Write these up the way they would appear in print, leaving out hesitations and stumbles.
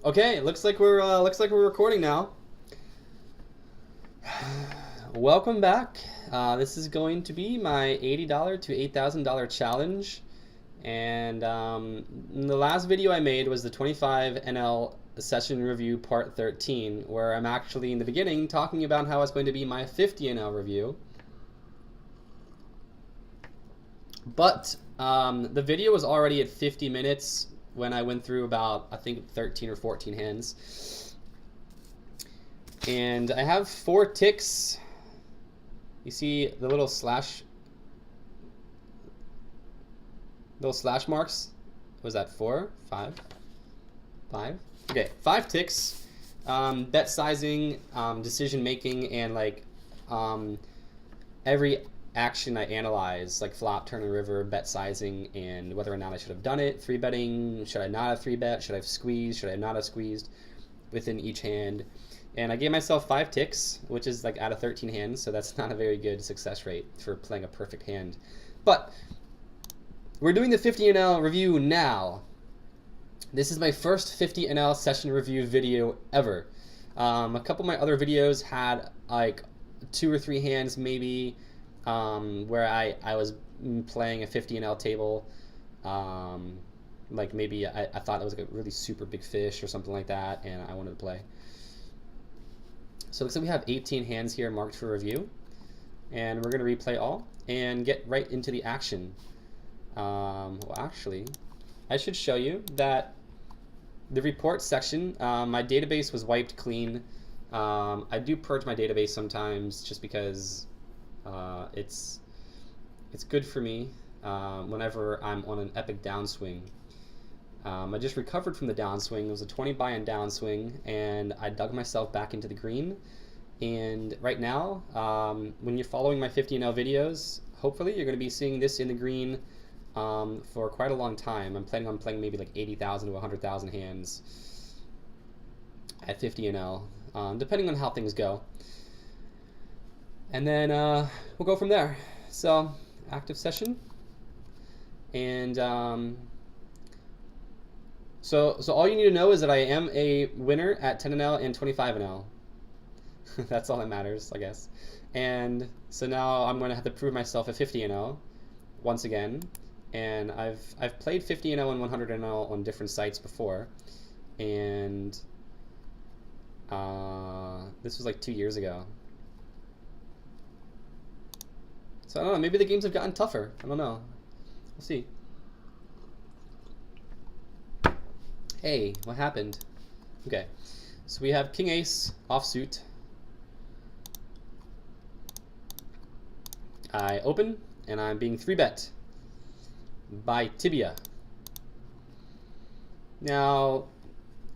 Okay, looks like we're recording now. Welcome back. This is going to be my $80 to $8,000 challenge, and the last video I made was the 25 NL session review part 13, where I'm actually in the beginning talking about how it's going to be my 50 NL review. But the video was already at 50 minutes when I went through about, I think, 13 or 14 hands. And I have 4 ticks. You see the little slash marks? Was that 4? 5? 5? Okay, 5 ticks. Bet sizing, decision making, and like every action I analyze, like flop, turn, and river, bet sizing, and whether or not I should have done it, 3-betting, should I not have 3-bet, should I have squeezed, should I not have squeezed within each hand. And I gave myself 5 ticks, which is like out of 13 hands, so that's not a very good success rate for playing a perfect hand. But we're doing the 50 NL review now. This is my first 50 NL session review video ever. A couple of my other videos had like 2 or 3 hands maybe, where I was playing a 50 NL table. Like maybe I thought it was like a really super big fish or something like that, and I wanted to play. So it looks like we have 18 hands here marked for review, and we're going to replay all and get right into the action. Well, actually, I should show you that the report section, my database was wiped clean. I do purge my database sometimes just because it's good for me whenever I'm on an epic downswing. I just recovered from the downswing. It was a 20 buy-in downswing, and I dug myself back into the green. And right now, when you're following my 50 NL videos, hopefully you're going to be seeing this in the green for quite a long time. I'm planning on playing maybe like 80,000 to 100,000 hands at 50 NL, depending on how things go. And then we'll go from there. So, active session. And So all you need to know is that I am a winner at 10 NL and 25 NL. That's all that matters, I guess. And so now I'm going to have to prove myself at 50 NL once again. And I've played 50 NL and 100 NL on different sites before. And this was like 2 years ago. So I don't know, maybe the games have gotten tougher. I don't know. We'll see. Hey, what happened? Okay, so we have King Ace offsuit. I open, and I'm being 3-bet by Tibia. Now,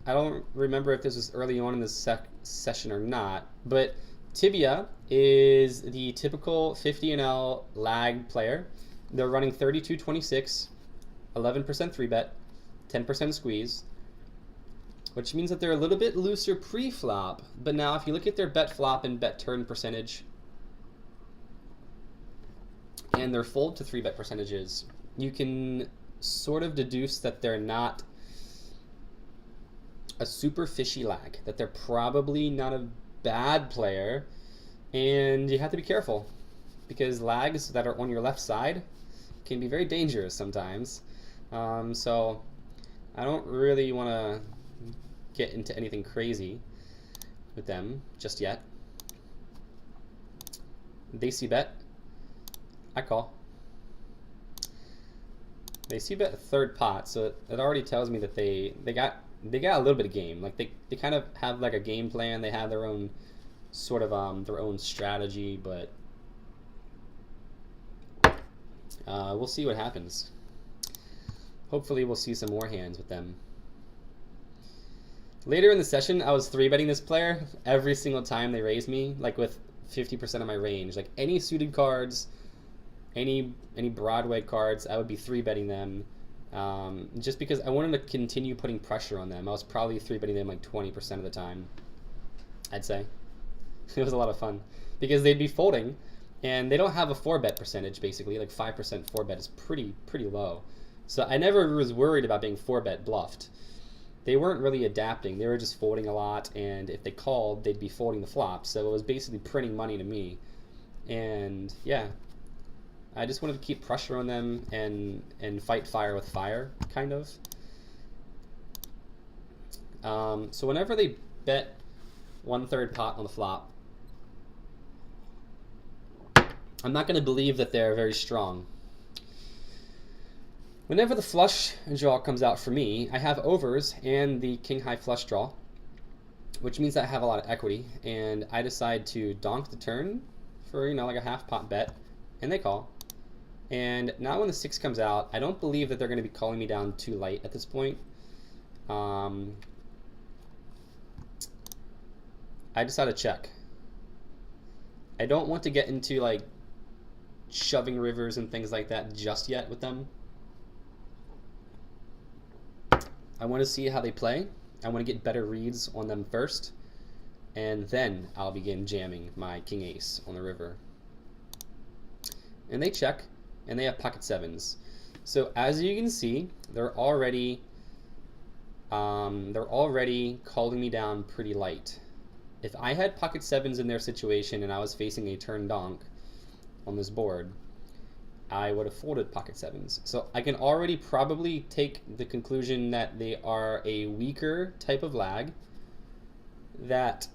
I don't remember if this was early on in this session or not, but Tibia is the typical 50 NL lag player. They're running 32-26, 11% 3-bet, 10% squeeze, which means that they're a little bit looser pre-flop. But now if you look at their bet flop and bet turn percentage and their fold to 3-bet percentages, you can sort of deduce that they're not a super fishy lag, that they're probably not a bad player, and you have to be careful because lags that are on your left side can be very dangerous sometimes. So I don't really want to get into anything crazy with them just yet. They see bet, I call. They see bet third pot, so it already tells me that they got a little bit of game. Like they kind of have like a game plan. They have their own sort of their own strategy, but we'll see what happens. Hopefully we'll see some more hands with them. Later in the session, I was 3-betting this player every single time they raised me, like with 50% of my range. Like any suited cards, any Broadway cards, I would be 3-betting them, just because I wanted to continue putting pressure on them. I was probably 3-betting them like 20% of the time, I'd say. It was a lot of fun because they'd be folding, and they don't have a 4-bet percentage basically. Like 5% 4-bet is pretty low. So I never was worried about being 4-bet bluffed. they weren't really adapting. They were just folding a lot, and if they called, they'd be folding the flop. So it was basically printing money to me. And yeah, I just wanted to keep pressure on them and fight fire with fire, kind of. So whenever they bet 1/3 pot on the flop, I'm not going to believe that they're very strong. Whenever the flush draw comes out for me, I have overs and the king high flush draw, which means that I have a lot of equity, and I decide to donk the turn for, you know, like a half pot bet, and they call. And now when the 6 comes out, I don't believe that they're going to be calling me down too light at this point. I decide to check. I don't want to get into like shoving rivers and things like that just yet with them. I want to see how they play. I want to get better reads on them first, and then I'll begin jamming my king ace on the river. And they check, and they have pocket 7s. So as you can see, they're already calling me down pretty light. If I had pocket 7s in their situation and I was facing a turn donk on this board, I would have folded pocket 7s. So I can already probably take the conclusion that they are a weaker type of lag, that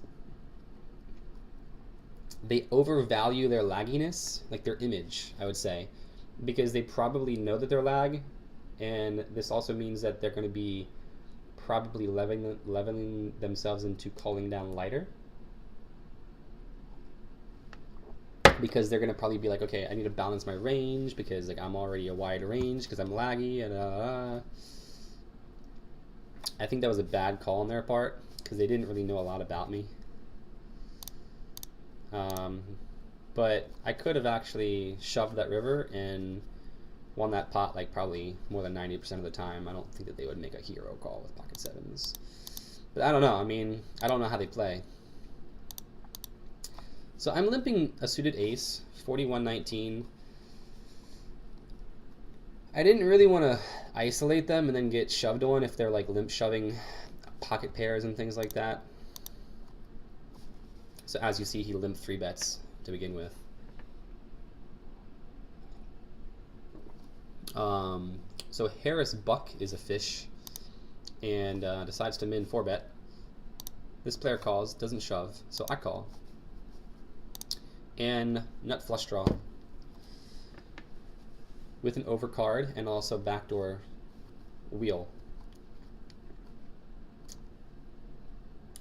they overvalue their lagginess, like their image, I would say, because they probably know that they're lag, and this also means that they're going to be probably leveling themselves into calling down lighter, because they're going to probably be like, okay, I need to balance my range because like I'm already a wide range because I'm laggy, and I think that was a bad call on their part because they didn't really know a lot about me. But I could have actually shoved that river and won that pot like probably more than 90% of the time. I don't think that they would make a hero call with pocket 7s. But I don't know. I mean, I don't know how they play. So I'm limping a suited ace, 41-19. I didn't really want to isolate them and then get shoved on if they're like limp shoving pocket pairs and things like that. So as you see, he limped 3 bets to begin with. So Harris Buck is a fish and decides to min 4-bet. This player calls, doesn't shove, so I call. And nut flush draw with an overcard and also backdoor wheel,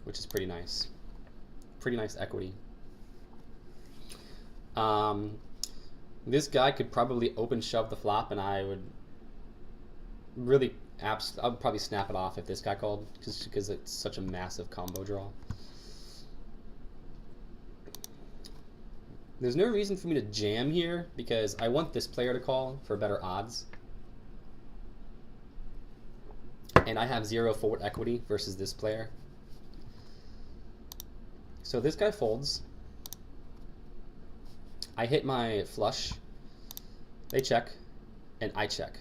which is pretty nice. Pretty nice equity. This guy could probably open shove the flop, and I would really I would probably snap it off if this guy called, just because it's such a massive combo draw. There's no reason for me to jam here because I want this player to call for better odds. And I have 0 forward equity versus this player. So this guy folds. I hit my flush. They check. And I check.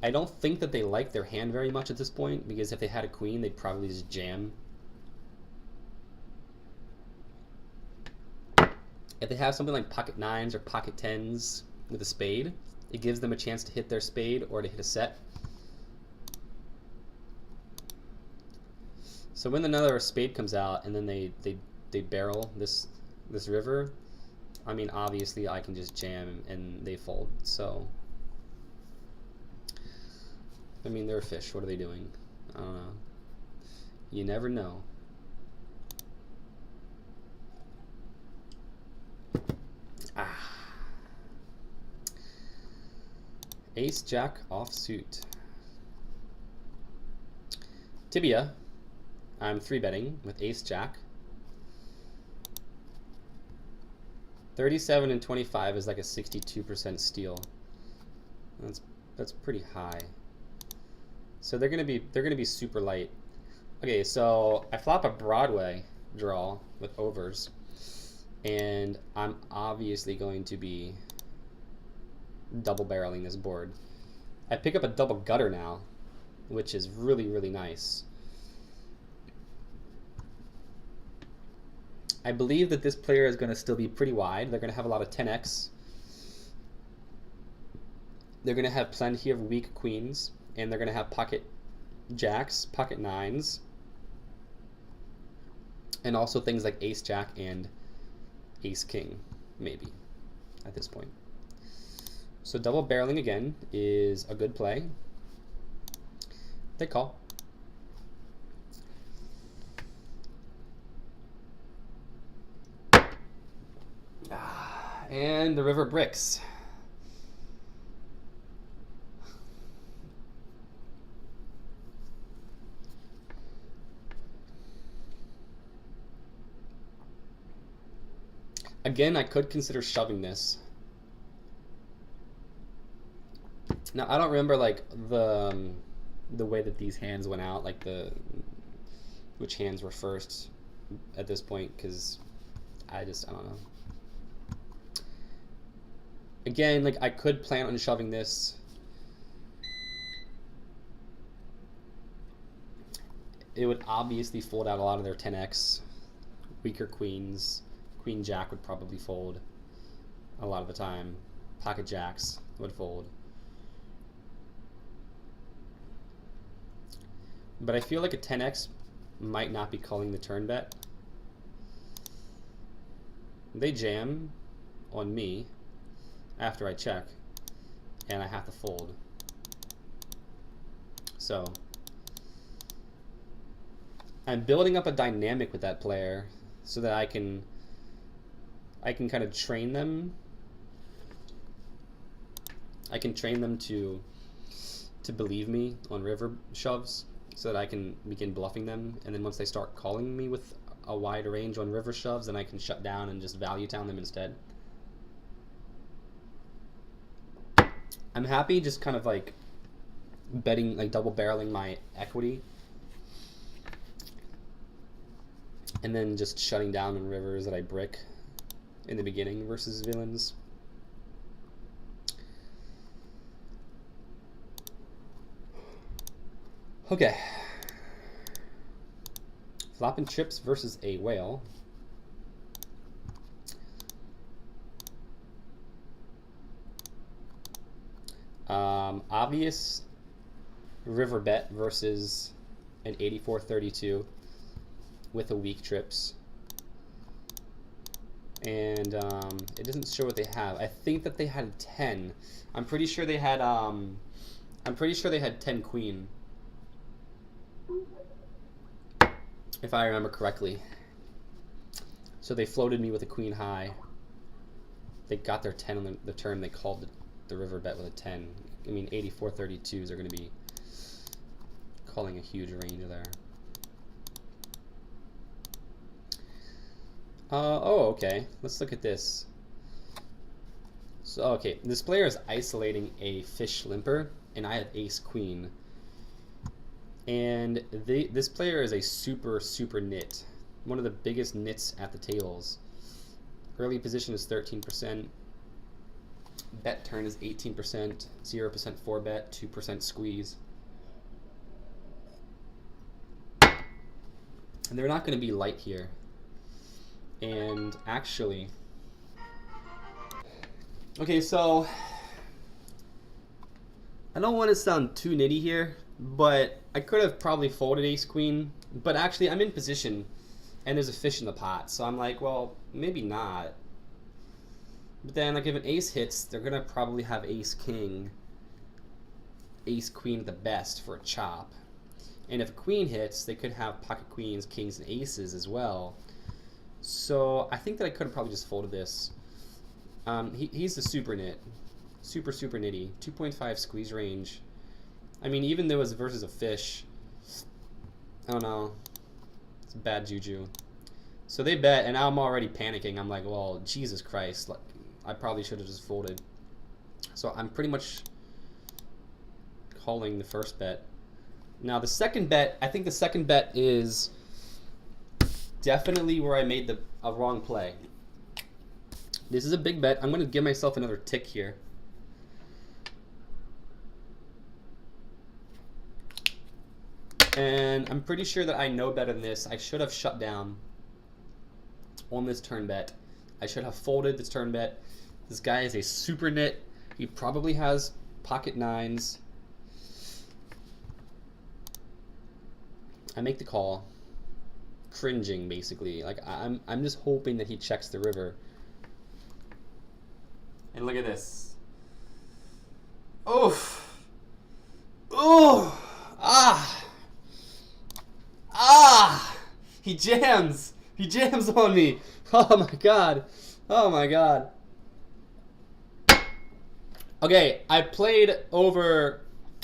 I don't think that they like their hand very much at this point, because if they had a queen, they'd probably just jam. If they have something like pocket 9s or pocket 10s with a spade, it gives them a chance to hit their spade or to hit a set. So when another spade comes out and then they barrel this river, I mean, obviously I can just jam and they fold. So I mean, they're a fish. What are they doing? I don't know. You never know. Ace Jack offsuit. Tibia, I'm 3-betting with Ace Jack. 37 and 25 is like a 62% steal. That's pretty high. So they're gonna be super light. Okay, so I flop a Broadway draw with overs, and I'm obviously going to be double barreling this board. I pick up a double gutter now, which is really, really nice. I believe that this player is going to still be pretty wide. They're going to have a lot of 10x. They're going to have plenty of weak queens, and they're going to have pocket jacks, pocket nines, and also things like ace jack and ace king, maybe, at this point. So double barreling again is a good play. They call. And the river bricks. Again, I could consider shoving this. Now, I don't remember like the way that these hands went out, like which hands were first at this point, because I don't know. Again, like I could plan on shoving this. It would obviously fold out a lot of their 10x. Weaker queens. Queen jack would probably fold a lot of the time. Pocket jacks would fold. But I feel like a 10x might not be calling the turn bet. They jam on me after I check, and I have to fold. So I'm building up a dynamic with that player so that I can kind of train them. I can train them to believe me on river shoves so that I can begin bluffing them, and then once they start calling me with a wide range on river shoves, then I can shut down and just value town them instead. I'm happy just kind of like betting, like double barreling my equity and then just shutting down on rivers that I brick in the beginning versus villains. Okay. Flopping chips versus a whale. Obvious river bet versus an 84-32 with a weak trips. And it doesn't show what they have. I think that they had 10. I'm pretty sure they had 10 queen, if I remember correctly. So they floated me with a queen high. They got their 10 on the turn. They called the river bet with a 10. I mean, 84-32s are going to be calling a huge range there. Oh, okay. Let's look at this. So, okay, this player is isolating a fish limper, and I have ace queen. And this player is a super, super nit. One of the biggest nits at the tables. Early position is 13%. Bet turn is 18%. 0% 4-bet, 2% squeeze. And they're not going to be light here. And actually, okay, so I don't want to sound too nitty here, but I could have probably folded ace queen, but actually I'm in position and there's a fish in the pot, so I'm like, well, maybe not. But then, like, if an ace hits, they're gonna probably have ace king, ace queen at the best for a chop, and if a queen hits, they could have pocket queens, kings, and aces as well. So I think that I could have probably just folded this. He's the super nit. Super, super nitty. 2.5 squeeze range. I mean, even though it's versus a fish, I don't know. It's bad juju. So they bet, and now I'm already panicking. I'm like, well, Jesus Christ. Like, I probably should have just folded. So I'm pretty much calling the first bet. Now the second bet, I think the second bet is definitely where I made a wrong play. This is a big bet. I'm going to give myself another tick here. And I'm pretty sure that I know better than this. I should have shut down on this turn bet. I should have folded this turn bet. This guy is a super nit. He probably has pocket nines. I make the call. Cringing, basically. Like, I'm just hoping that he checks the river. And look at this. Oof. Oh. Ah. Ah. He jams. He jams on me. Oh my god. Oh my god. Okay, I played over.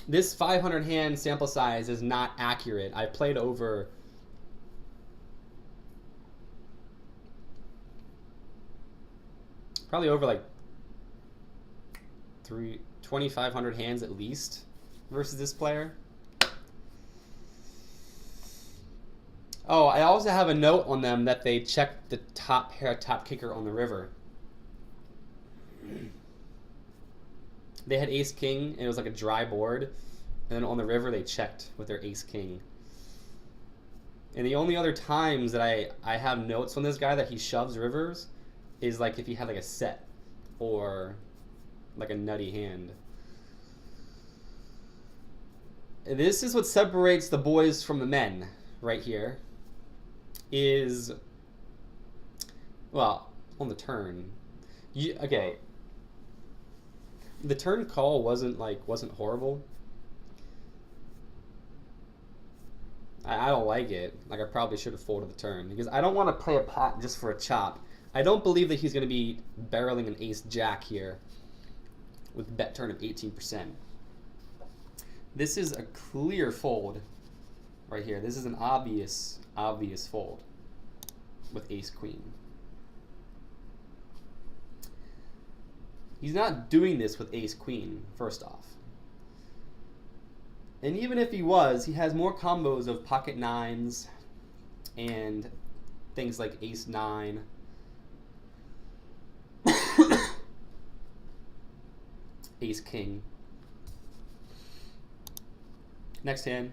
This 500 hand sample size is not accurate. I played over. Probably over like 2,500 hands at least versus this player. Oh, I also have a note on them that they checked the top kicker on the river. They had ace king and it was like a dry board, and then on the river they checked with their ace king. And the only other times that I have notes on this guy that he shoves rivers is like if he had like a set or like a nutty hand. This is what separates the boys from the men right here. Is, well, on the turn. Okay. The turn call wasn't horrible. I don't like it. Like, I probably should have folded the turn because I don't want to play a pot just for a chop. I don't believe that he's going to be barreling an ace jack here with bet turn of 18%. This is a clear fold right here. This is an obvious fold with ace queen. He's not doing this with ace queen, first off. And even if he was, he has more combos of pocket nines and things like ace nine. Ace king. Next hand.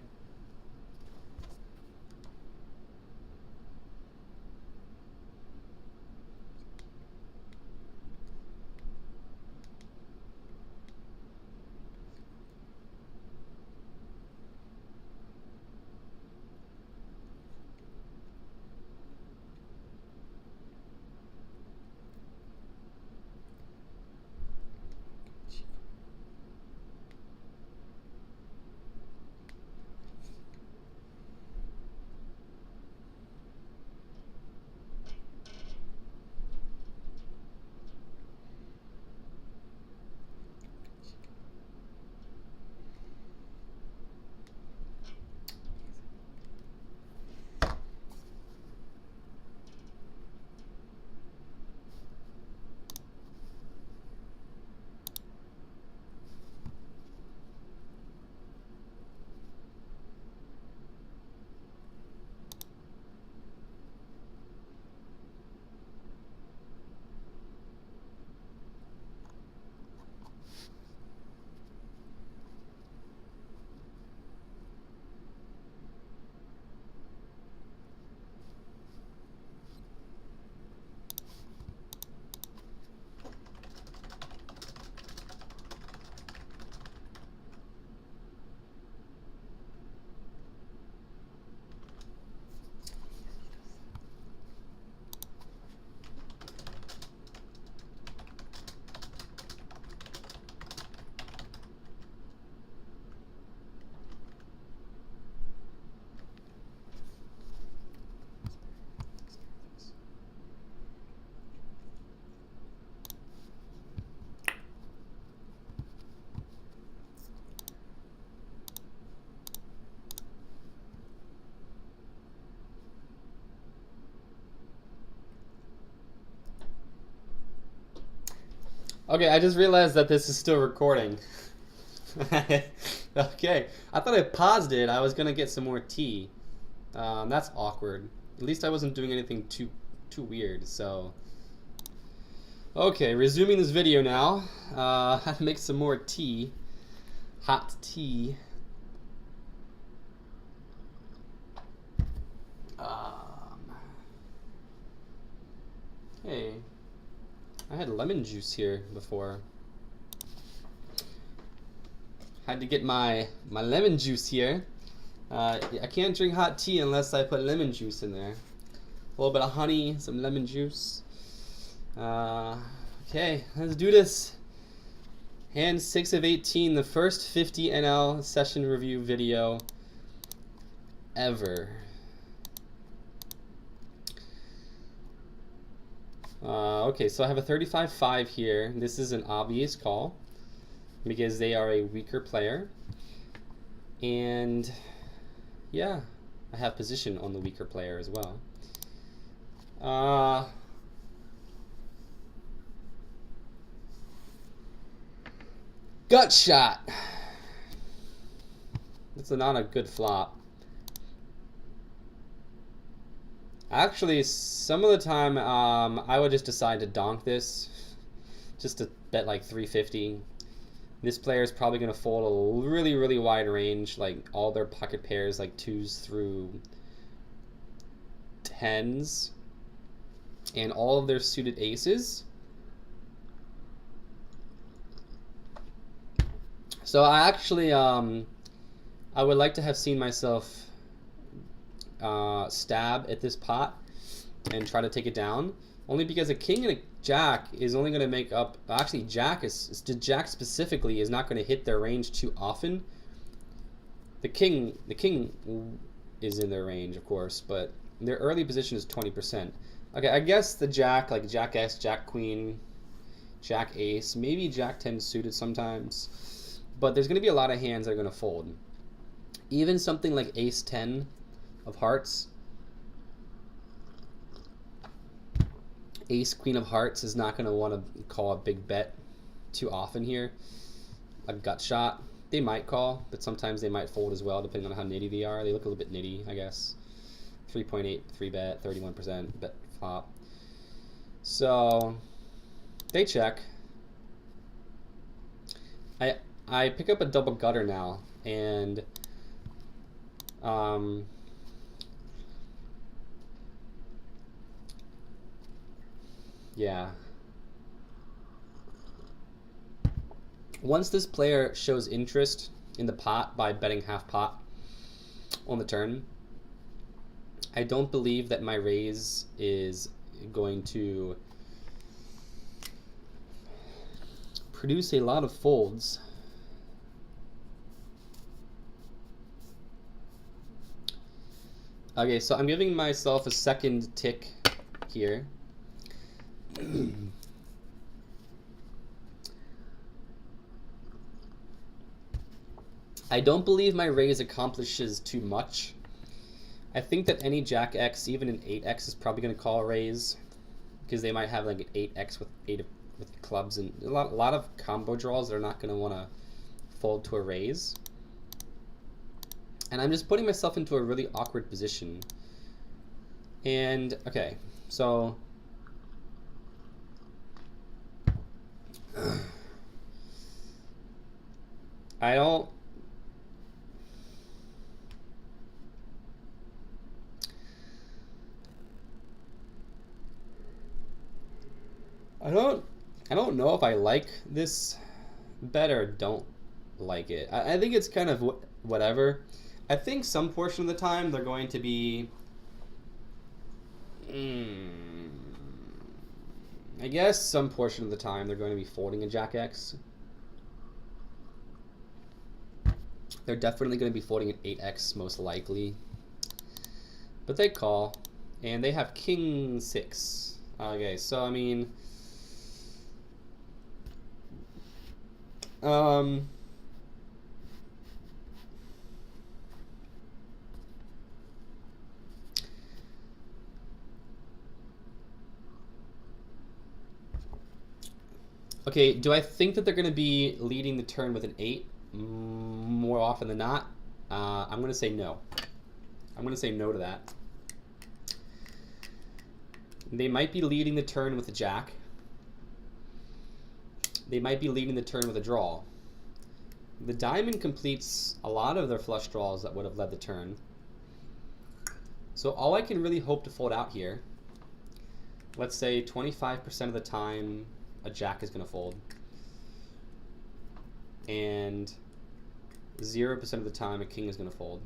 Okay, I just realized that this is still recording. Okay, I thought I paused it. I was gonna get some more tea. That's awkward. At least I wasn't doing anything too weird. So, okay, resuming this video now. How to make some more tea, hot tea. Hey, I had lemon juice here before. Had to get my lemon juice here. I can't drink hot tea unless I put lemon juice in there. A little bit of honey, some lemon juice. Okay, let's do this. Hand 6 of 18, the first 50 NL session review video ever. Okay, so I have a 35-5 here. This is an obvious call because they are a weaker player. And yeah, I have position on the weaker player as well. Gut shot. That's not a good flop. Actually, some of the time, I would just decide to donk this, just to bet like 350. This player is probably going to fold a really, really wide range, like all their pocket pairs, like 2s through 10s, and all of their suited aces. So I actually, I would like to have seen myself stab at this pot and try to take it down, only because a king and a jack is only going to make up, actually jack specifically is not going to hit their range too often. The king is in their range, of course, but their early position is 20%. Okay, I guess the jack, like jack S, jack queen, jack ace, maybe jack 10 suited sometimes, but there's going to be a lot of hands that are going to fold. Even something like ace 10 of hearts, ace queen of hearts is not going to want to call a big bet too often here. A gut shot, they might call, but sometimes they might fold as well, depending on how nitty they are. They look a little bit nitty, I guess. 3.8 3 bet, 31% bet flop. So they check. I pick up a double gutter now, and yeah. Once this player shows interest in the pot by betting half pot on the turn, I don't believe that my raise is going to produce a lot of folds. Okay, so I'm giving myself a second tick here. I don't believe my raise accomplishes too much. I think that any jack X, even an 8X, is probably going to call a raise, because they might have like an 8X with clubs and a lot of combo draws that are not going to want to fold to a raise. And I'm just putting myself into a really awkward position. And okay, so I don't know if I like this bet or don't like it. I think it's kind of whatever. I think some portion of the time they're going to be I guess some portion of the time they're going to be folding a jack X. They're definitely going to be folding an 8X most likely. But they call, and they have king 6. Okay, so I mean okay, do I think that they're going to be leading the turn with an 8 more often than not? I'm going to say no. I'm going to say no to that. They might be leading the turn with a jack. They might be leading the turn with a draw. The diamond completes a lot of their flush draws that would have led the turn. So all I can really hope to fold out here, let's say 25% of the time a jack is going to fold, and 0% of the time a king is going to fold,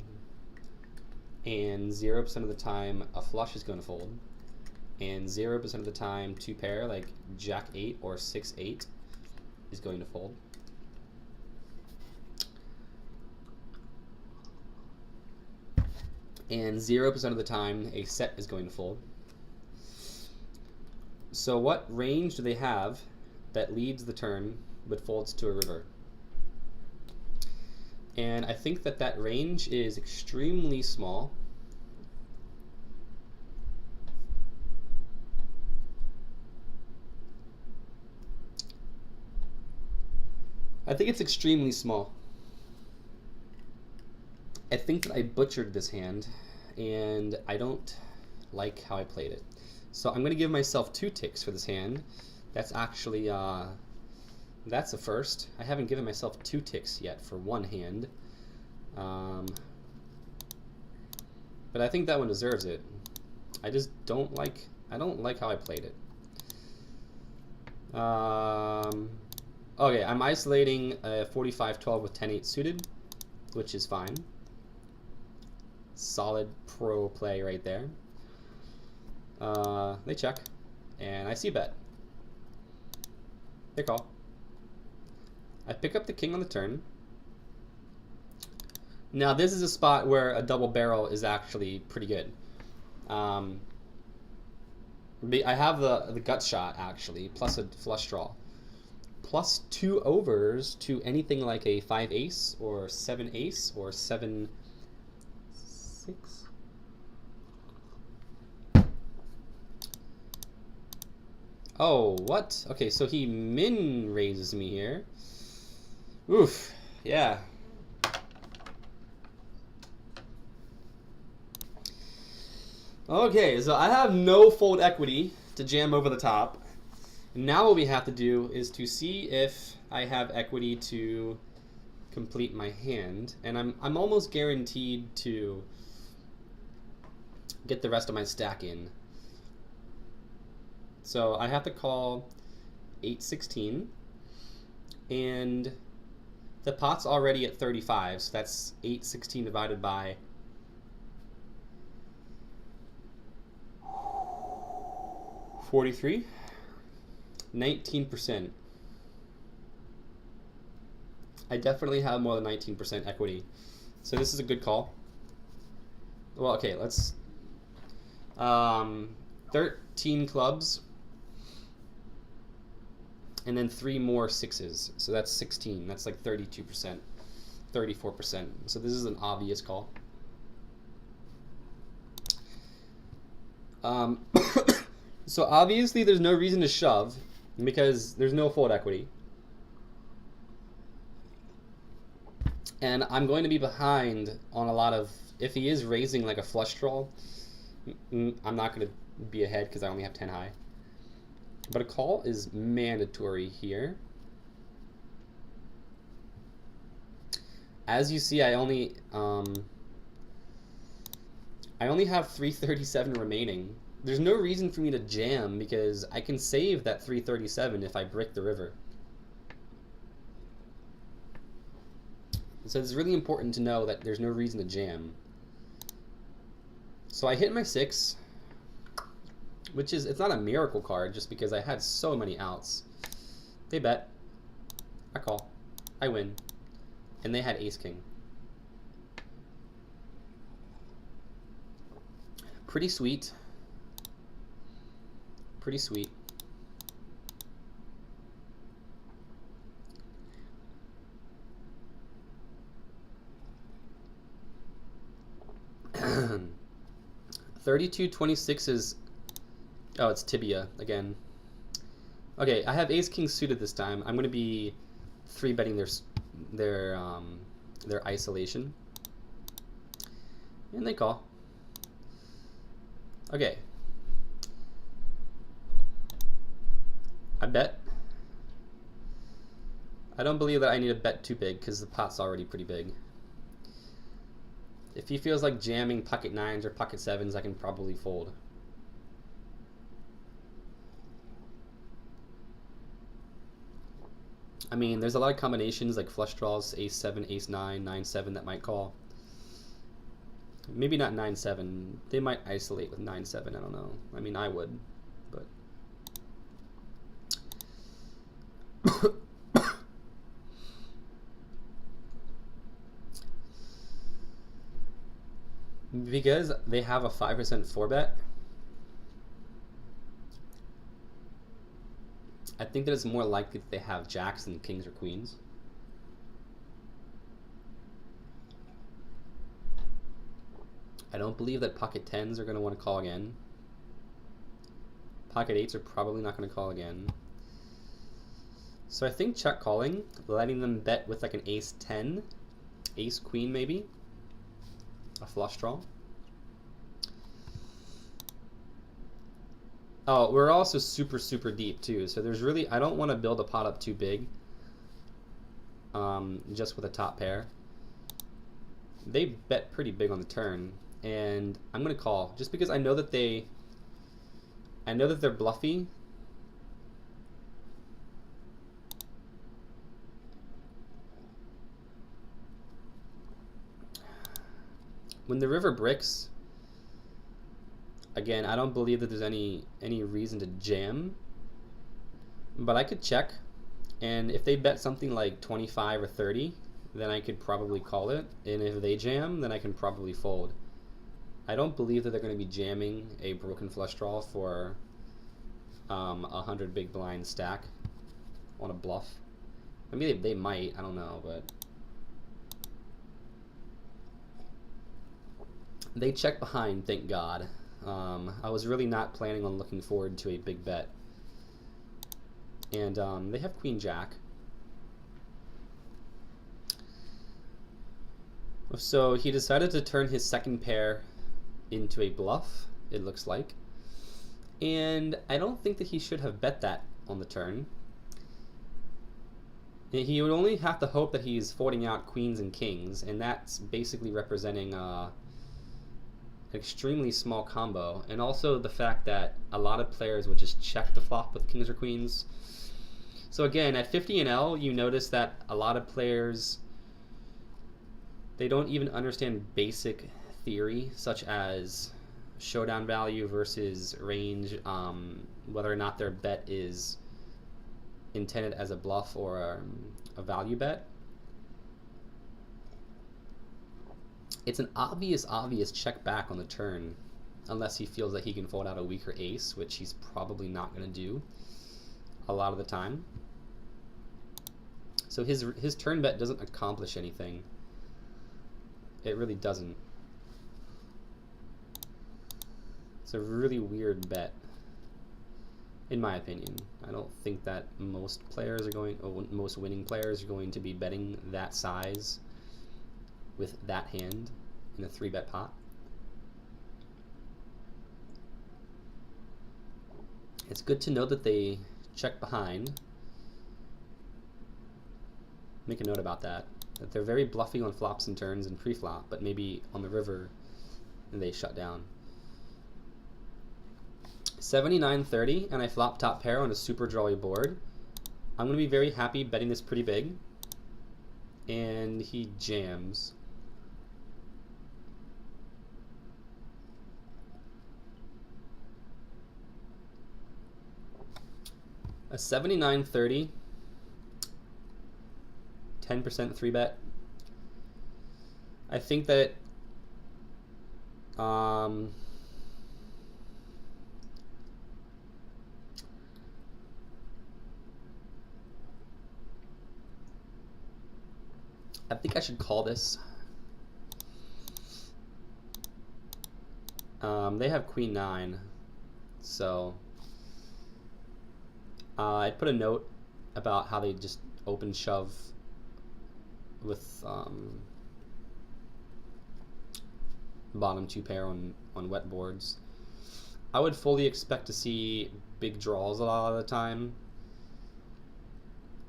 and 0% of the time a flush is going to fold, and 0% of the time two pair like jack 8 or 6-8 is going to fold. And 0% of the time a set is going to fold. So what range do they have that leads the turn but folds to a river? And I think that that range is extremely small. I think it's extremely small. I think that I butchered this hand, and I don't like how I played it. So I'm going to give myself 2 ticks for this hand. That's actually, that's a first. I haven't given myself 2 ticks yet for one hand. But I think that one deserves it. I just don't like, I don't like how I played it. Okay, I'm isolating a 45-12 with 10-8 suited, which is fine. Solid pro play right there. They check, and I see bet. They call. I pick up the king on the turn. Now this is a spot where a double barrel is actually pretty good. I have the gut shot actually, plus a flush draw. Plus 2 overs to anything like a 5 ace or 7 ace or 7 6. Oh, what? Okay, so he min raises me here. Oof, yeah. Okay, so I have no fold equity to jam over the top. Now what we have to do is to see if I have equity to complete my hand, and I'm almost guaranteed to get the rest of my stack in. So I have to call 8-16, and the pot's already at 35, so that's 8-16 divided by 43. 19%. I definitely have more than 19% equity. So this is a good call. Well, okay, let's 13 clubs and then 3 more 6s. So that's 16. That's like 32%, 34%. So this is an obvious call. So obviously there's no reason to shove because there's no fold equity. And I'm going to be behind on a lot of, if he is raising like a flush draw, I'm not going to be ahead because I only have 10 high. But a call is mandatory here. As you see, I only have 337 remaining. There's no reason for me to jam because I can save that 337 if I brick the river. So it's really important to know that there's no reason to jam. So I hit my 6, which is, it's not a miracle card just because I had so many outs. They bet. I call. I win. And they had ace-king. Pretty sweet. Pretty sweet. $32.26 is, oh, it's tibia again. Okay, I have ace-king suited this time. I'm going to be 3-betting their isolation. And they call. Okay. I bet. I don't believe that I need to bet too big because the pot's already pretty big. If he feels like jamming pocket 9s or pocket 7s, I can probably fold. I mean, there's a lot of combinations like flush draws, ace 7, ace 9, 9 7 that might call. Maybe not 9 7. They might isolate with 9 7. I don't know. I mean, I would, but. Because they have a 5% 4-bet, I think that it's more likely that they have jacks than kings or queens. I don't believe that pocket 10s are going to want to call again. Pocket 8s are probably not going to call again. So I think check calling, letting them bet with like an ace 10, ace queen maybe, a flush draw. Oh, we're also super, super deep too. So there's really, I don't want to build a pot up too big. Just with a top pair. They bet pretty big on the turn. And I'm going to call just because I know that they're bluffy. When the river bricks, again, I don't believe that there's any reason to jam, but I could check, and if they bet something like 25 or 30, then I could probably call it, and if they jam, then I can probably fold. I don't believe that they're going to be jamming a broken flush draw for 100 big blind stack on a bluff. I mean, they might, I don't know, but they check behind, thank God. I was really not planning on looking forward to a big bet. And they have queen jack. So he decided to turn his second pair into a bluff, it looks like. And I don't think that he should have bet that on the turn. He would only have to hope that he's folding out queens and kings, and that's basically representing an extremely small combo. And also the fact that a lot of players would just check the flop with kings or queens. So again, at 50 and L, you notice that a lot of players, they don't even understand basic theory, such as showdown value versus range, whether or not their bet is intended as a bluff or a value bet. It's an obvious check back on the turn, unless he feels that he can fold out a weaker ace, which he's probably not going to do a lot of the time. So his turn bet doesn't accomplish anything. It really doesn't. It's a really weird bet, in my opinion. I don't think that most players are going, or most winning players are going to be betting that size with that hand in a 3-bet pot. It's good to know that they check behind. Make a note about that. That they're very bluffy on flops and turns and pre-flop, but maybe on the river they shut down. 79-30, and I flop top pair on a super drawy board. I'm going to be very happy betting this pretty big. And he jams. A 79-30, 10% 3-bet. I think that I think I should call this. They have queen 9, so I'd put a note about how they just open shove with bottom 2 pair on wet boards. I would fully expect to see big draws a lot of the time.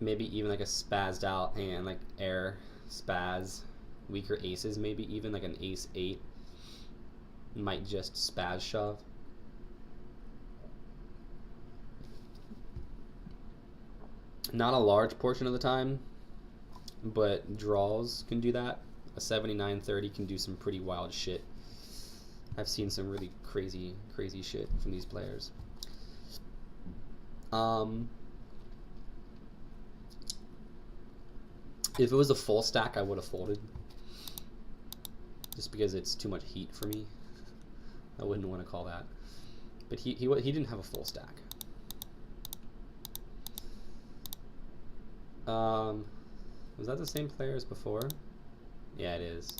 Maybe even like a spazzed out hand, like air spaz, weaker aces, maybe even like an ace 8 might just spaz shove. Not a large portion of the time, but draws can do that. A 79-30 can do some pretty wild shit. I've seen some really crazy shit from these players. If it was a full stack, I would have folded. Just because it's too much heat for me. I wouldn't want to call that. But he didn't have a full stack. Was that the same player as before? Yeah, it is.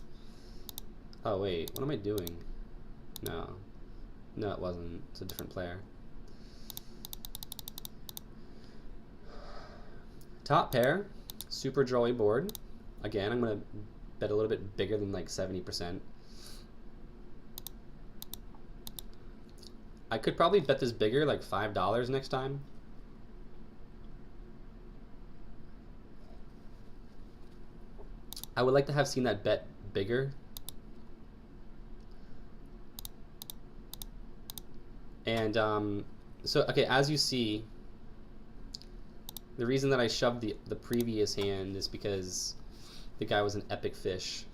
Oh wait, what am I doing? No, it wasn't. It's a different player. Top pair, super drawy board. Again, I'm gonna bet a little bit bigger than like 70%. I could probably bet this bigger, like $5 next time. I would like to have seen that bet bigger. And so, okay, as you see, the reason that I shoved the previous hand is because the guy was an epic fish.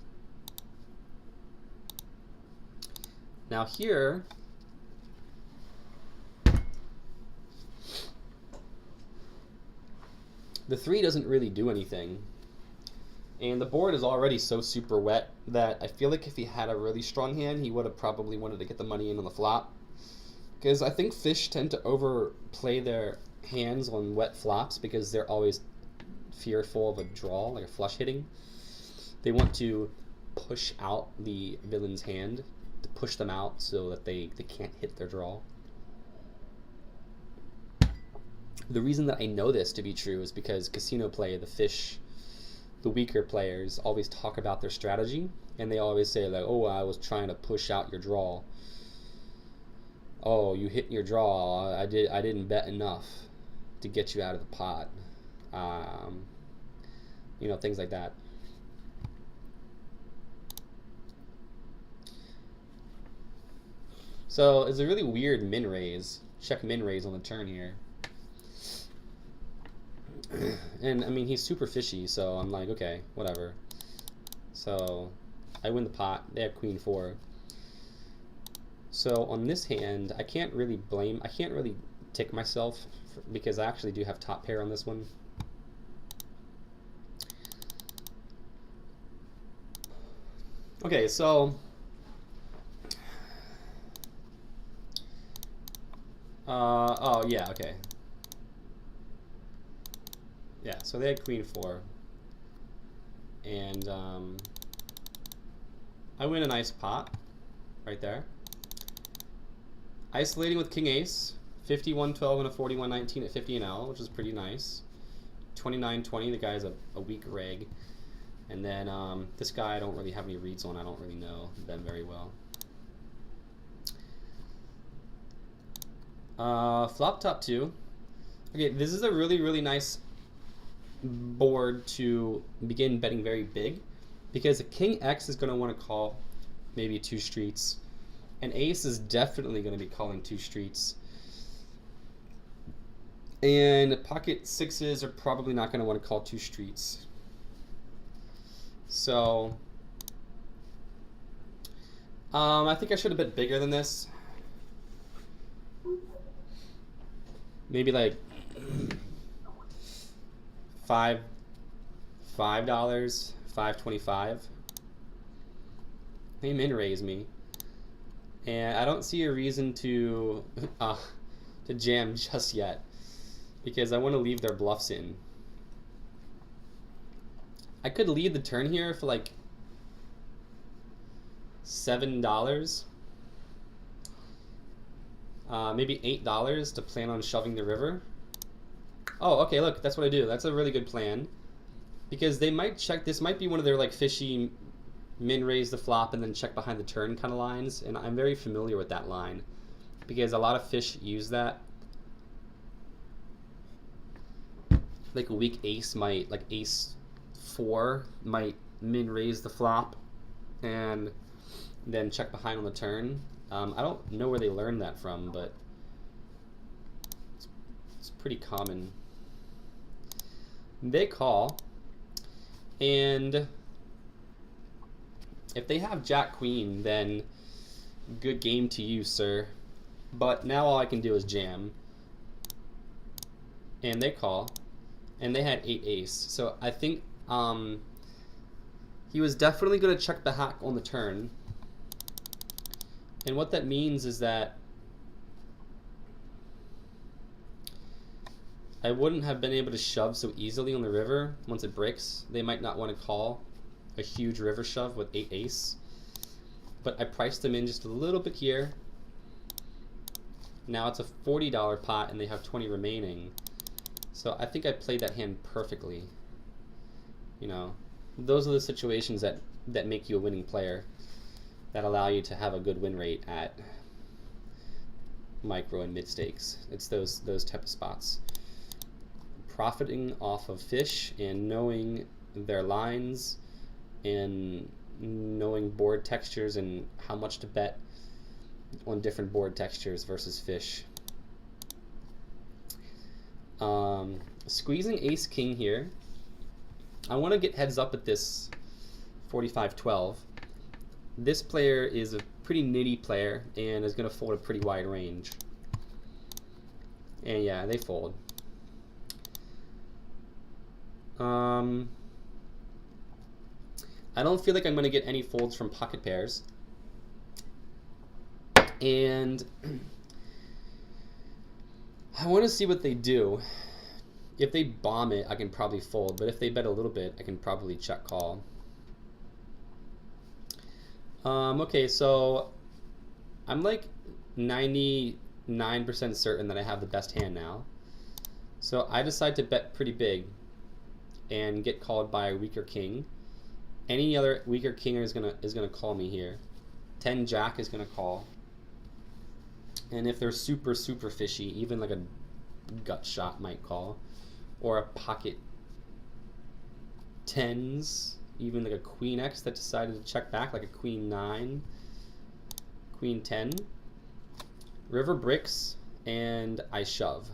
Now here, the 3 doesn't really do anything. And the board is already so super wet that I feel like if he had a really strong hand, he would have probably wanted to get the money in on the flop. Because I think fish tend to overplay their hands on wet flops because they're always fearful of a draw, like a flush hitting. They want to push out the villain's hand, to push them out so that they can't hit their draw. The reason that I know this to be true is because casino play, the fish, the weaker players always talk about their strategy, and they always say like, oh, I was trying to push out your draw. Oh, you hit your draw. I didn't bet enough to get you out of the pot. You know, things like that. So it's a really weird min raise. Check min raise on the turn here. And I mean, he's super fishy, so I'm like, okay, whatever. So I win the pot. They have queen 4. So on this hand, I can't really tick myself because I actually do have top pair on this one. Okay, so oh yeah, okay. Yeah, so they had queen 4. And I win a nice pot right there. Isolating with king ace, 51-12 and a 41-19 at 50 and L, which is pretty nice. 29-20, the guy's a weak reg. And then this guy I don't really have any reads on. I don't really know them very well. Flop top 2. Okay, this is a really nice board to begin betting very big, because a king X is going to want to call maybe 2 streets. An ace is definitely going to be calling 2 streets. And pocket 6s are probably not going to want to call 2 streets. So I think I should have bet bigger than this. Maybe like $5, $5.25. They min raise me, and I don't see a reason to jam just yet because I want to leave their bluffs in. I could lead the turn here for like $7, maybe $8 to plan on shoving the river. Oh, okay, look, that's what I do. That's a really good plan. Because they might check, this might be one of their like fishy min raise the flop and then check behind the turn kind of lines, and I'm very familiar with that line because a lot of fish use that. Like a weak ace might, like ace 4 might min raise the flop and then check behind on the turn. I don't know where they learned that from, but it's pretty common. They call, and if they have Jack Queen, then good game to you, sir. But now all I can do is jam. And they call, and they had 8 ace. So I think he was definitely going to check the hack on the turn. And what that means is that I wouldn't have been able to shove so easily on the river once it breaks. They might not want to call a huge river shove with 8 ace. But I priced them in just a little bit here. Now it's a $40 pot and they have 20 remaining. So I think I played that hand perfectly. You know, those are the situations that make you a winning player, that allow you to have a good win rate at micro and mid stakes. It's those type of spots. Profiting off of fish and knowing their lines and knowing board textures and how much to bet on different board textures versus fish. Squeezing ace king here. I want to get heads up at this 45-12. This player is a pretty nitty player and is going to fold a pretty wide range. And yeah, they fold. I don't feel like I'm going to get any folds from pocket pairs. And I want to see what they do. If they bomb it, I can probably fold. But if they bet a little bit, I can probably check call. Okay, so I'm like 99% certain that I have the best hand now. So I decide to bet pretty big and get called by a weaker king. Any other weaker king is gonna call me here. 10 jack is gonna call. And if they're super fishy, even like a gut shot might call. Or a pocket 10s, even like a queen X that decided to check back, like a queen 9, queen 10. River bricks, and I shove.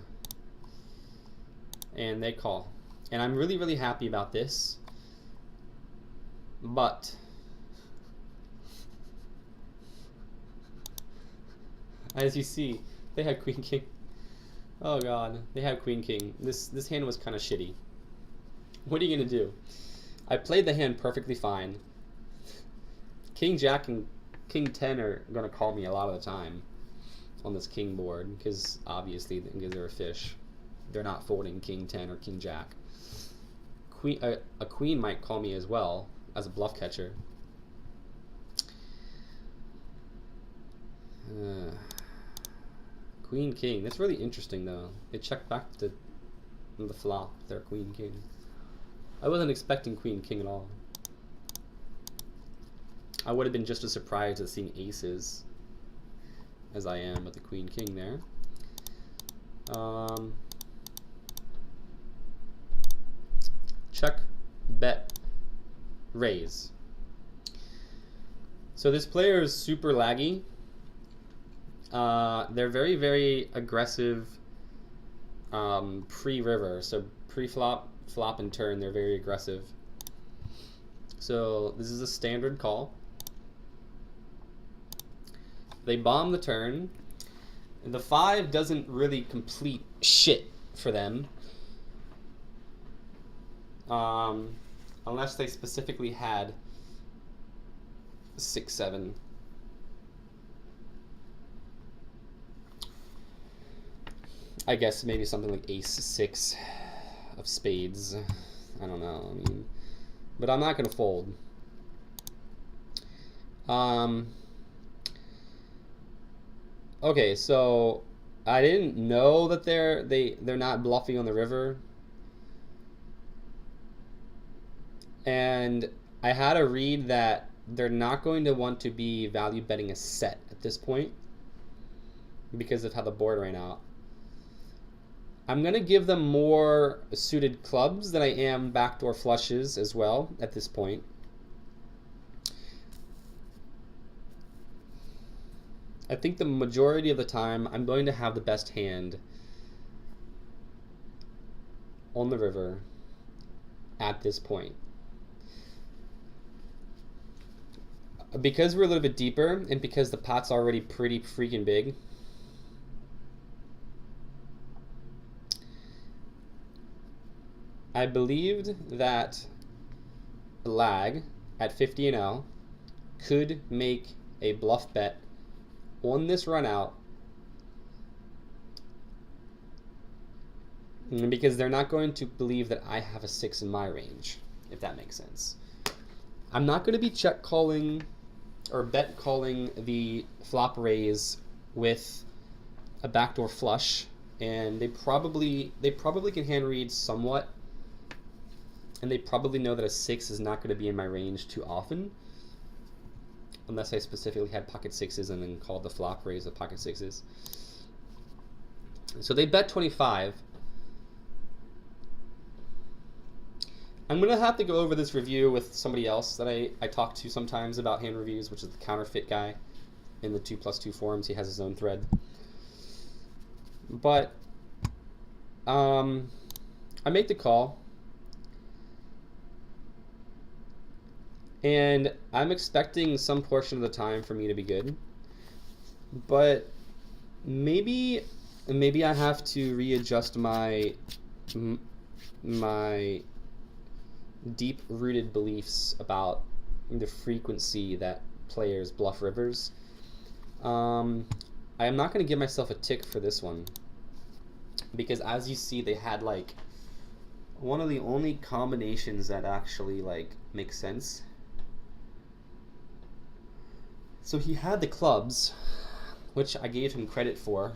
And they call. And I'm really happy about this. But as you see, they had queen king. Oh god, they had queen king. This hand was kind of shitty. What are you gonna do? I played the hand perfectly fine. King jack and king 10 are gonna call me a lot of the time on this king board because obviously because they're a fish, they're not folding king 10 or king jack. A queen might call me as well as a bluff catcher. Queen king. That's really interesting though. They checked back to the flop. Their queen king. I wasn't expecting queen king at all. I would have been just as surprised at seeing aces as I am with the queen king there. Check, bet, raise. So this player is super laggy. They're very aggressive pre-river. So pre-flop, flop, and turn, they're very aggressive. So this is a standard call. They bomb the turn. The 5 doesn't really complete shit for them. Unless they specifically had 6, 7. I guess maybe something like ace 6 of spades. I don't know. I mean, but I'm not gonna fold. Okay, so I didn't know that they're not bluffing on the river. And I had a read that they're not going to want to be value betting a set at this point because of how the board ran out. I'm going to give them more suited clubs than I am backdoor flushes as well at this point. I think the majority of the time I'm going to have the best hand on the river at this point. Because we're a little bit deeper, and because the pot's already pretty freaking big, I believed that lag at 50 NL could make a bluff bet on this run out, because they're not going to believe that I have a 6 in my range, if that makes sense. I'm not going to be check calling or bet calling the flop raise with a backdoor flush, and they probably can hand read somewhat, and they probably know that a 6 is not going to be in my range too often, unless I specifically had pocket 6s and then called the flop raise with pocket 6s. So they bet 25. I'm going to have to go over this review with somebody else that I talk to sometimes about hand reviews, which is the Counterfeit guy in the 2+2 forums. He has his own thread. But I make the call, and I'm expecting some portion of the time for me to be good. But maybe I have to readjust my deep-rooted beliefs about the frequency that players bluff rivers. I am not going to give myself a tick for this one, because as you see, they had like one of the only combinations that actually like makes sense. So he had the clubs, which I gave him credit for.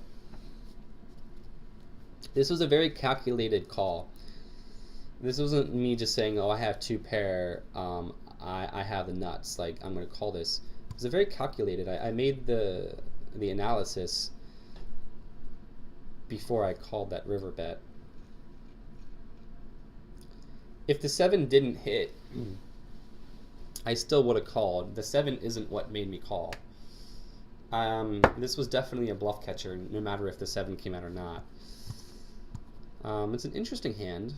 This was a very calculated call. This wasn't me just saying, oh, I have 2 pair, I have the nuts, like, I'm going to call this. It was a very calculated. I made the analysis before I called that river bet. If the 7 didn't hit, I still would have called. The 7 isn't what made me call. This was definitely a bluff catcher, no matter if the 7 came out or not. It's an interesting hand.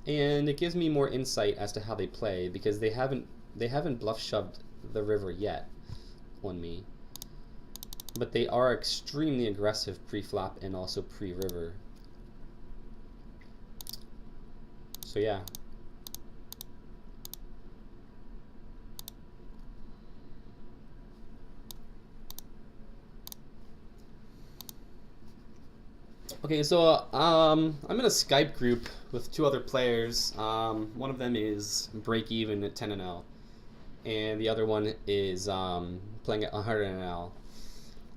And it gives me more insight as to how they play, because they haven't bluff shoved the river yet on me. But they are extremely aggressive pre-flop and also pre-river. So yeah. Okay, so I'm in a Skype group with 2 other players. One of them is break even at 10 NL, and the other one is playing at 100 NL.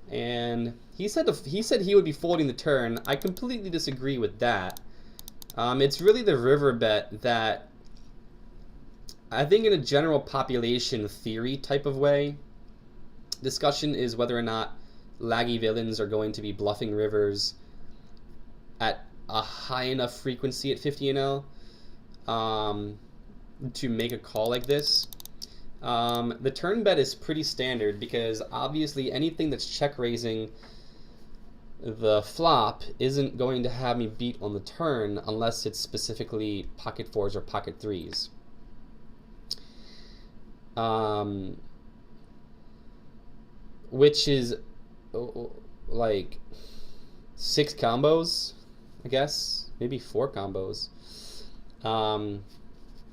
And he said he would be folding the turn. I completely disagree with that. It's really the river bet that I think, in a general population theory type of way, discussion is whether or not laggy villains are going to be bluffing rivers at a high enough frequency at 50 NL to make a call like this. The turn bet is pretty standard, because obviously anything that's check raising the flop isn't going to have me beat on the turn unless it's specifically pocket 4s or pocket 3s. Which is like 6 combos, I guess, maybe 4 combos.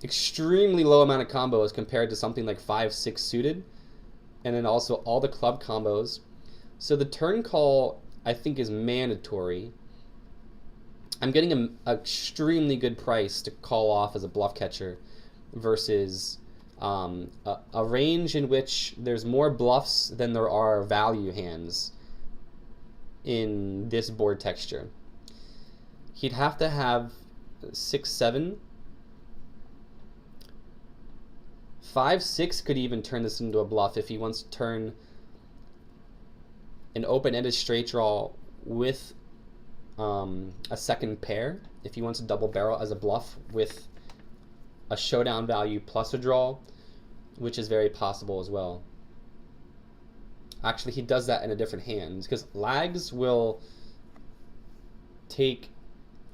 Extremely low amount of combos compared to something like 5-6 suited, and then also all the club combos. So the turn call, I think, is mandatory. I'm getting an extremely good price to call off as a bluff catcher versus a range in which there's more bluffs than there are value hands in this board texture. He'd have to have 6-7. 5-6 could even turn this into a bluff if he wants to turn an open-ended straight draw with a second pair. If he wants to double barrel as a bluff with a showdown value plus a draw, which is very possible as well. Actually, he does that in a different hand, because lags will take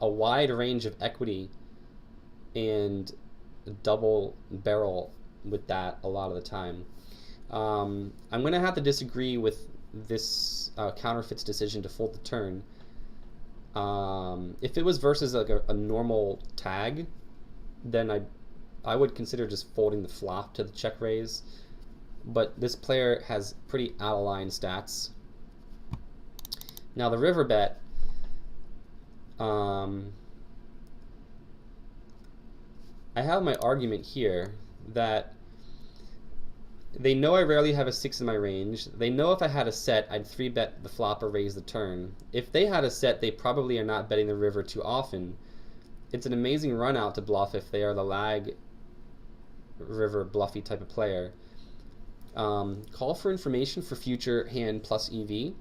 a wide range of equity and double barrel with that a lot of the time. I'm going to have to disagree with this counterfeit's decision to fold the turn. If it was versus like a normal tag, then I would consider just folding the flop to the check raise. But this player has pretty out of line stats. Now the river bet, I have my argument here that they know I rarely have a 6 in my range. They know if I had a set, I'd 3-bet the flop or raise the turn. If they had a set, they probably are not betting the river too often. It's an amazing run out to bluff if they are the lag river bluffy type of player. Call for information for future hand plus EV.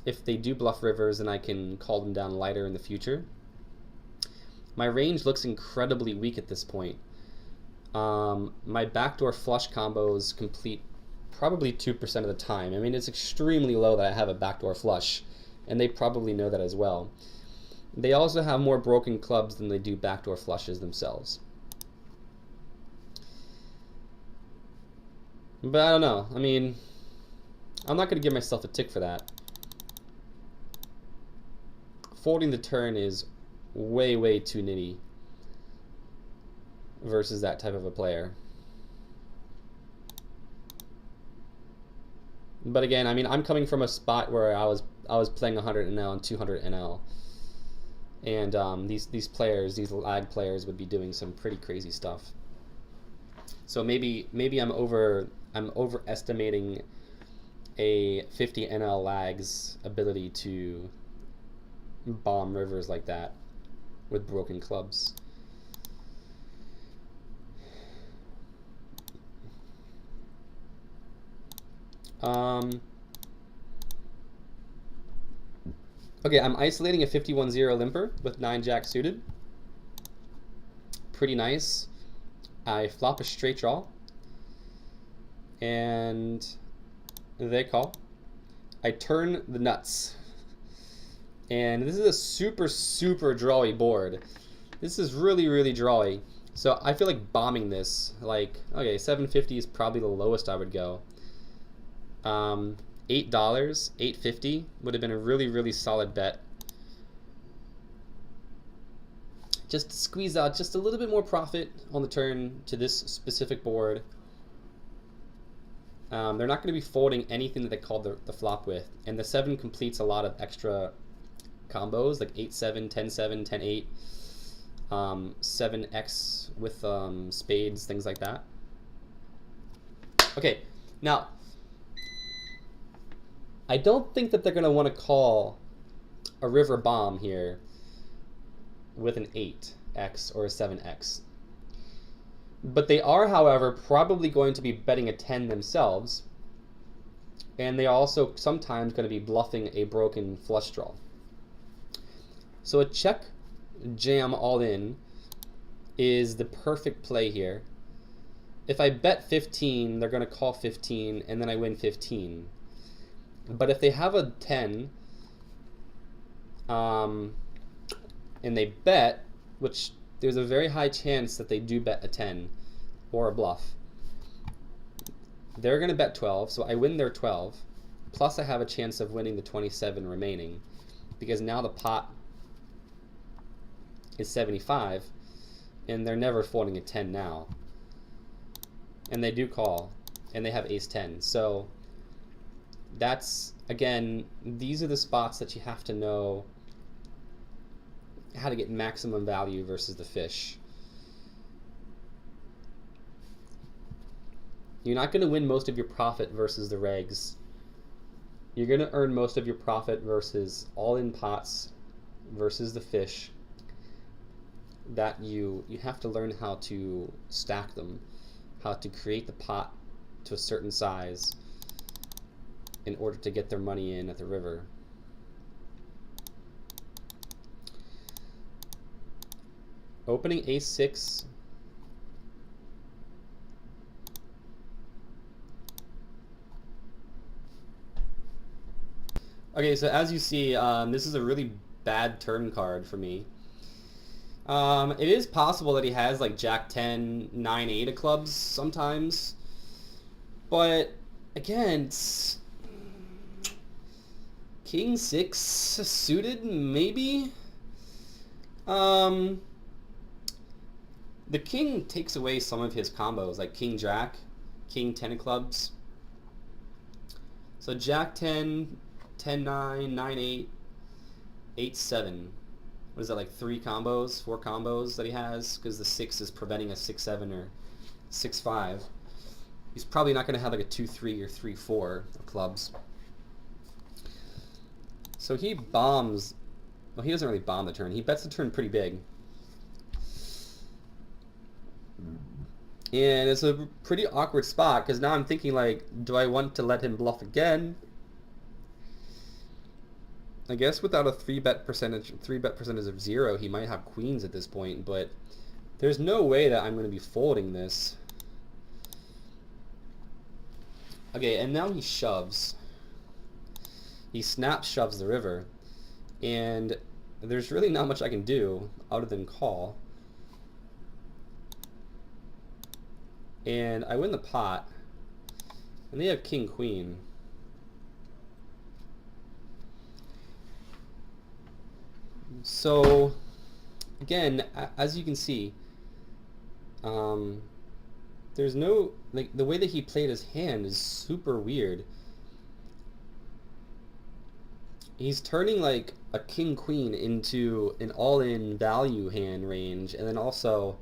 If they do bluff rivers, then I can call them down lighter in the future. My range looks incredibly weak at this point. My backdoor flush combos complete probably 2% of the time. I mean, it's extremely low that I have a backdoor flush, and they probably know that as well. They also have more broken clubs than they do backdoor flushes themselves. But I don't know. I mean, I'm not going to give myself a tick for that. Folding the turn is way, way too nitty versus that type of a player. But again, I mean, I'm coming from a spot where I was playing 100 NL and 200 NL, and these players, these lag players, would be doing some pretty crazy stuff. So maybe I'm overestimating a 50 NL lag's ability to bomb rivers like that with broken clubs. Okay, I'm isolating a 51-0 limper with 9-jack suited. Pretty nice. I flop a straight draw, and they call. I turn the nuts, and this is a super, super drawy board. This is really, really drawy. So I feel like bombing this. Like, okay, 750 is probably the lowest I would go. $8, $8.50 would have been a really, really solid bet. Just to squeeze out just a little bit more profit on the turn to this specific board. They're not going to be folding anything that they called the flop with, and the 7 completes a lot of extra combos like 8-7, 10-7, 10-8, 7x with spades, things like that. Okay, now I don't think that they're going to want to call a river bomb here with an 8x or a 7x. But they are, however, probably going to be betting a 10 themselves, and they are also sometimes going to be bluffing a broken flush draw. So a check jam all in is the perfect play here. If I bet 15, they're going to call 15, and then I win 15. But if they have a 10, and they bet, which there's a very high chance that they do bet a 10 or a bluff, they're going to bet 12, so I win their 12, plus I have a chance of winning the 27 remaining, because now the pot is 75, and they're never folding a 10 now. And they do call, and they have ace-10. So that's, again, these are the spots that you have to know how to get maximum value versus the fish. You're not going to win most of your profit versus the regs. You're going to earn most of your profit versus all-in pots versus the fish. That you have to learn how to stack them, how to create the pot to a certain size in order to get their money in at the river. Opening ace-6. Okay, so as you see, this is a really bad turn card for me. It is possible that he has like Jack 10, 9, 8 of clubs sometimes. But again, it's King 6 suited, maybe? The King takes away some of his combos, like King Jack, King 10 of clubs. So Jack 10, 10 9, 9 8, 8 7. What is that, like 4 combos that he has? Because the 6 is preventing a 6 7 or 6 5. He's probably not going to have like a 2 3 or 3 4 of clubs. So he bombs. Well, he doesn't really bomb the turn. He bets the turn pretty big. And it's a pretty awkward spot because now I'm thinking, like, do I want to let him bluff again? I guess without a 3-bet percentage of 0, he might have queens at this point, but there's no way that I'm going to be folding this. Okay, and now he shoves. He snap shoves the river, and there's really not much I can do other than call. And I win the pot, and they have king queen. So again, as you can see, there's no, like, the way that he played his hand is super weird. He's turning like a king queen into an all-in value hand range, and then also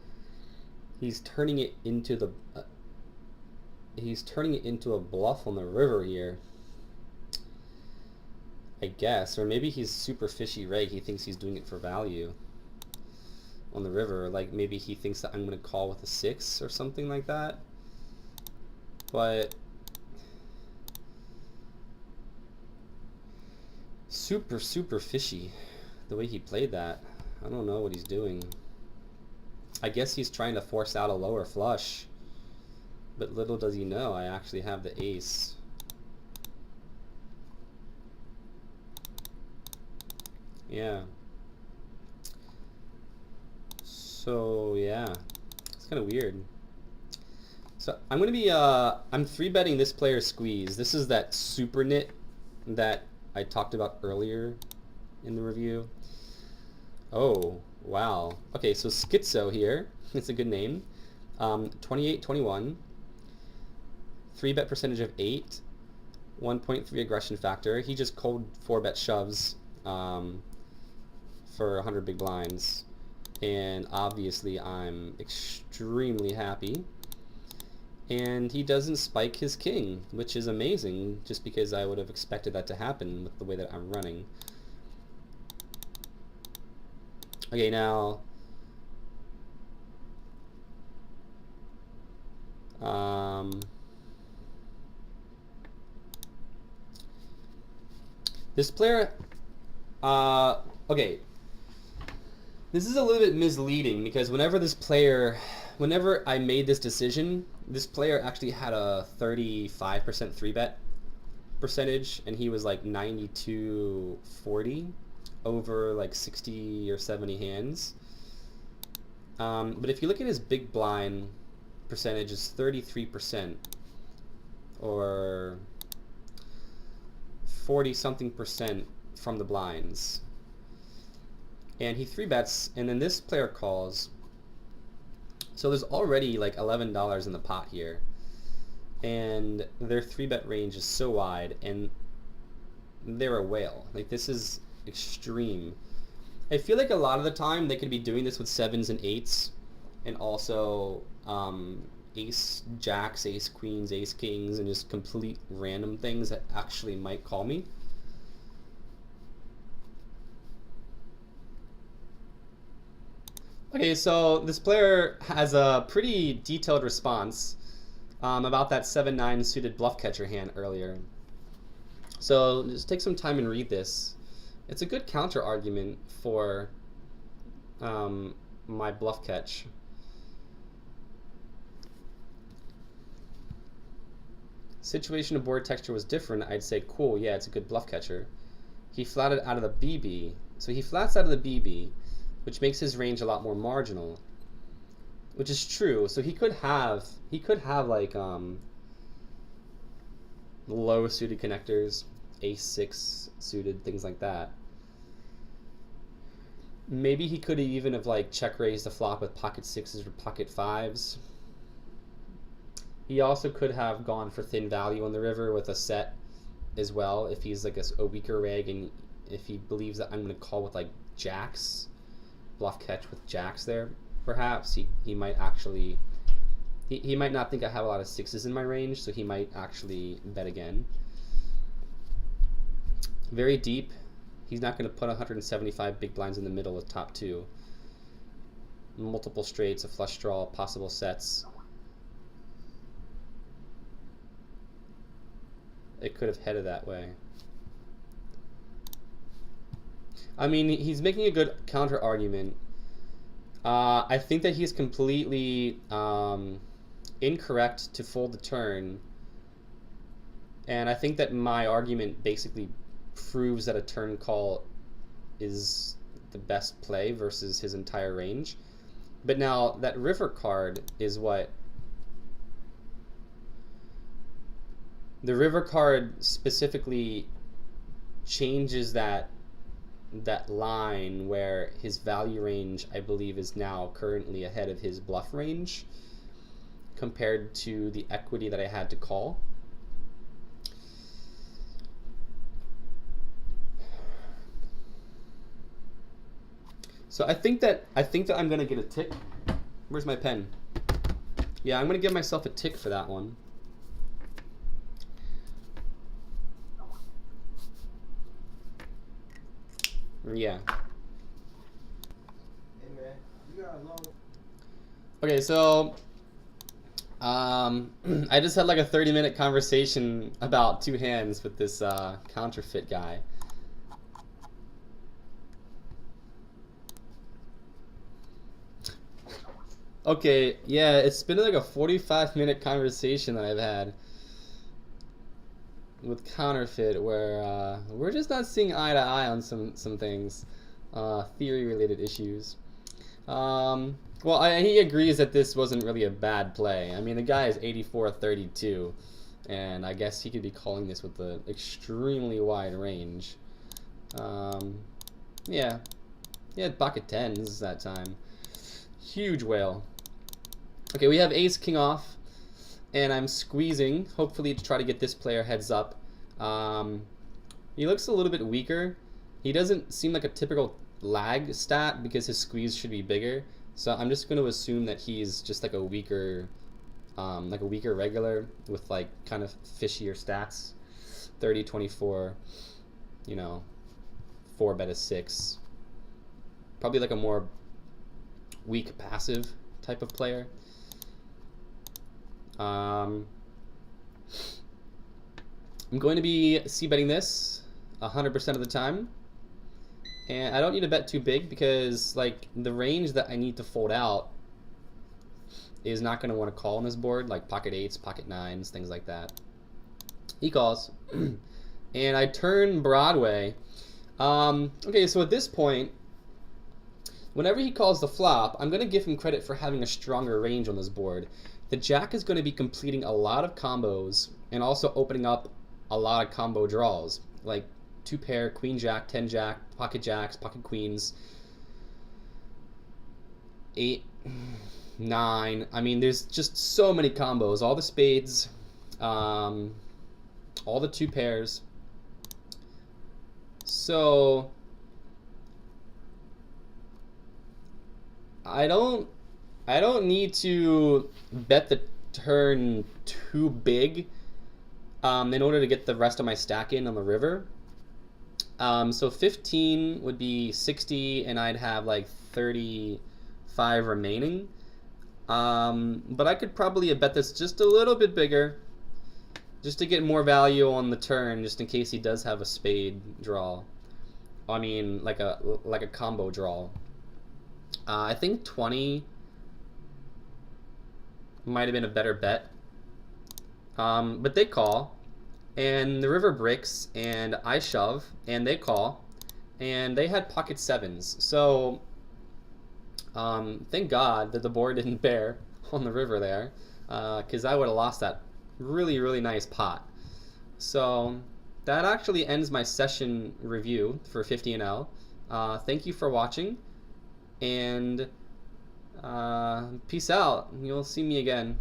he's turning it into the a bluff on the river here, I guess. Or maybe he's super fishy reg. He thinks he's doing it for value on the river. Like maybe he thinks that I'm going to call with a 6 or something like that. But super fishy the way he played that. I don't know what he's doing. I guess he's trying to force out a lower flush, but little does he know I actually have the ace. Yeah. So yeah, it's kind of weird. So I'm gonna be I'm 3-betting this player's squeeze. This is that super nit that I talked about earlier in the review. Oh, wow. Okay, so Schizo here. It's a good name. 28-21. 3-bet percentage of 8. 1.3 aggression factor. He just cold 4-bet shoves for 100 big blinds. And obviously I'm extremely happy. And he doesn't spike his king, which is amazing, just because I would have expected that to happen with the way that I'm running. Okay, now this player, okay, this is a little bit misleading because whenever I made this decision, this player actually had a 35% 3-bet percentage, and he was like 92-40 over like 60 or 70 hands. But if you look at his big blind percentage, it's 33% or 40-something% from the blinds. And he 3-bets, and then this player calls. So there's already like $11 in the pot here. And their 3-bet range is so wide, and they're a whale. Like, this is extreme. I feel like a lot of the time they could be doing this with 7s and 8s, and also ace jacks, ace queens, ace kings, and just complete random things that actually might call me. Okay, so this player has a pretty detailed response about that 7-9 suited bluff catcher hand earlier. So just take some time and read this. It's a good counter argument for my bluff catch. Situation of board texture was different. I'd say, cool, yeah, it's a good bluff catcher. He flatted out of the BB. So he flats out of the BB. which makes his range a lot more marginal. Which is true. So he could have like low suited connectors, ace-6 suited, things like that. Maybe he could even have like check raised the flop with pocket 6s or pocket 5s. He also could have gone for thin value on the river with a set as well if he's like a weaker reg, and if he believes that I'm going to call with like jacks, bluff catch with jacks there, perhaps he might actually, he might not think I have a lot of 6s in my range, so he might actually bet again. Very deep. He's not going to put 175 big blinds in the middle with top 2. Multiple straights, a flush draw, possible sets. It could have headed that way. I mean, he's making a good counter argument. I think that he's completely incorrect to fold the turn. And I think that my argument basically proves that a turn call is the best play versus his entire range. But now that river card is what the river card specifically changes that line where his value range, I believe, is now currently ahead of his bluff range compared to the equity that I had to call. So I think that I'm gonna get a tick. Where's my pen? Yeah, I'm gonna give myself a tick for that one. Yeah. Hey man, you got a long. Okay, so I just had like a 30-minute conversation about 2 hands with this counterfeit guy. Okay, yeah, it's been like a 45-minute conversation that I've had with counterfeit where we're just not seeing eye to eye on some things, theory-related issues. Well, he agrees that this wasn't really a bad play. I mean, the guy is 84-32, and I guess he could be calling this with an extremely wide range. Yeah, he had pocket 10s that time. Huge whale. Okay, we have ace king off, and I'm squeezing, hopefully to try to get this player heads up. He looks a little bit weaker. He doesn't seem like a typical lag stat because his squeeze should be bigger. So I'm just going to assume that he's just like a weaker regular with like kind of fishier stats. 30, 24, you know, 4 bet a 6. Probably like a more weak passive type of player. I'm going to be c-betting this 100% of the time, and I don't need to bet too big because like the range that I need to fold out is not going to want to call on this board, like pocket 8s, pocket 9s, things like that. He calls, and I turn Broadway. Okay, so at this point, whenever he calls the flop, I'm going to give him credit for having a stronger range on this board. The jack is going to be completing a lot of combos and also opening up a lot of combo draws, like 2 pair, queen jack, 10 jack, pocket jacks, pocket queens, 8, 9. I mean, there's just so many combos. All the spades, all the 2 pairs. So I don't need to bet the turn too big in order to get the rest of my stack in on the river. So 15 would be 60, and I'd have like 35 remaining. But I could probably bet this just a little bit bigger, just to get more value on the turn, just in case he does have a spade draw. I mean, like a combo draw. I think 20 might have been a better bet. But they call, and the river breaks, and I shove, and they call, and they had pocket 7s. So Thank God that the board didn't bear on the river there, because I would have lost that really, really nice pot. So that actually ends my session review for 50NL. Thank you for watching, and peace out. You'll see me again.